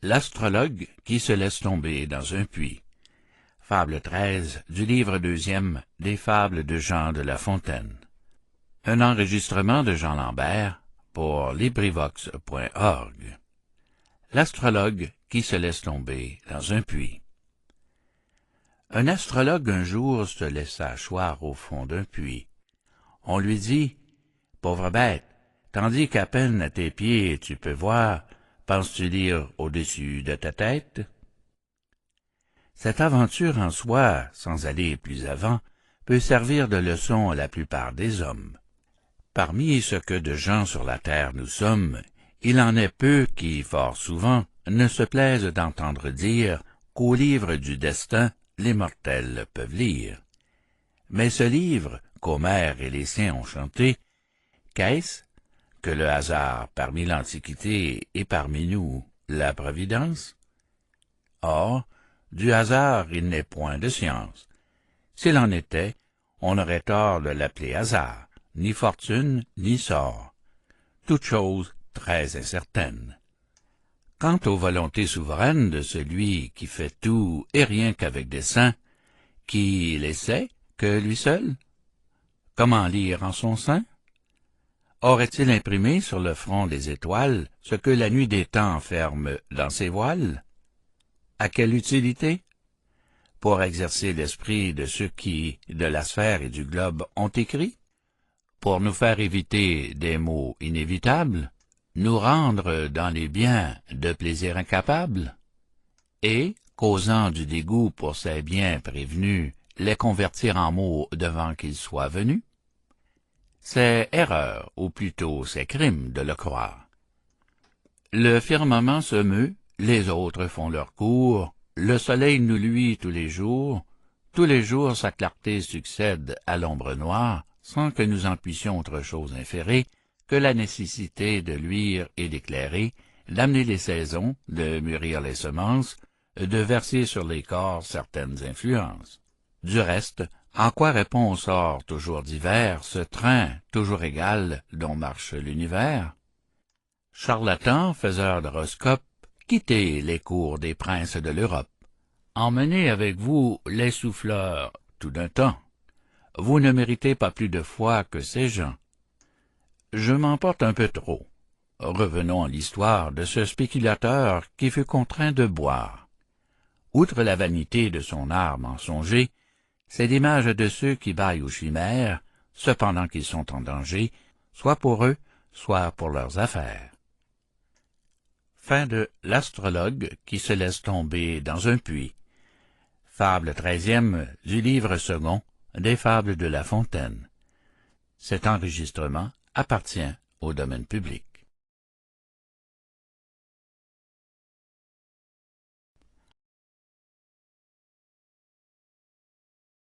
L'astrologue qui se laisse tomber dans un puits. Fable 13 du livre 2e des Fables de Jean de La Fontaine. Un enregistrement de Jean Lambert pour LibriVox.org. L'astrologue qui se laisse tomber dans un puits. Un astrologue un jour se laissa choir au fond d'un puits. On lui dit « Pauvre bête, tandis qu'à peine à tes pieds tu peux voir, penses-tu lire au-dessus de ta tête? » Cette aventure en soi, sans aller plus avant, peut servir de leçon à la plupart des hommes. Parmi ce que de gens sur la terre nous sommes, il en est peu qui, fort souvent, ne se plaisent d'entendre dire qu'au livre du destin, les mortels peuvent lire. Mais ce livre, qu'Homère et les siens ont chanté, qu'est-ce que le hasard parmi l'Antiquité et parmi nous la Providence? Or, du hasard il n'est point de science. S'il en était, on aurait tort de l'appeler hasard, ni fortune, ni sort. Toute chose très incertaine. Quant aux volontés souveraines de celui qui fait tout et rien qu'avec dessein, qui les sait que lui seul? Comment lire en son sein? Aurait-il imprimé sur le front des étoiles ce que la nuit des temps enferme dans ses voiles? À quelle utilité? Pour exercer l'esprit de ceux qui, de la sphère et du globe, ont écrit? Pour nous faire éviter des maux inévitables? Nous rendre dans les biens de plaisirs incapables? Et, causant du dégoût pour ces biens prévenus, les convertir en maux devant qu'ils soient venus? C'est erreur, ou plutôt c'est crime de le croire. Le firmament se meut, les autres font leur cours, le soleil nous luit tous les jours sa clarté succède à l'ombre noire, sans que nous en puissions autre chose inférer que la nécessité de luire et d'éclairer, d'amener les saisons, de mûrir les semences, de verser sur les corps certaines influences. Du reste, en quoi répond au sort toujours divers ce train toujours égal dont marche l'univers? Charlatans, faiseurs d'horoscopes, quittez les cours des princes de l'Europe. Emmenez avec vous les souffleurs tout d'un temps. Vous ne méritez pas plus de foi que ces gens. Je m'emporte un peu trop. Revenons à l'histoire de ce spéculateur qui fut contraint de boire. Outre la vanité de son art mensonger, c'est l'image de ceux qui baillent aux chimères, cependant qu'ils sont en danger, soit pour eux, soit pour leurs affaires. Fin de L'astrologue qui se laisse tomber dans un puits. Fable 13e du livre 2 des Fables de La Fontaine. Cet enregistrement appartient au domaine public.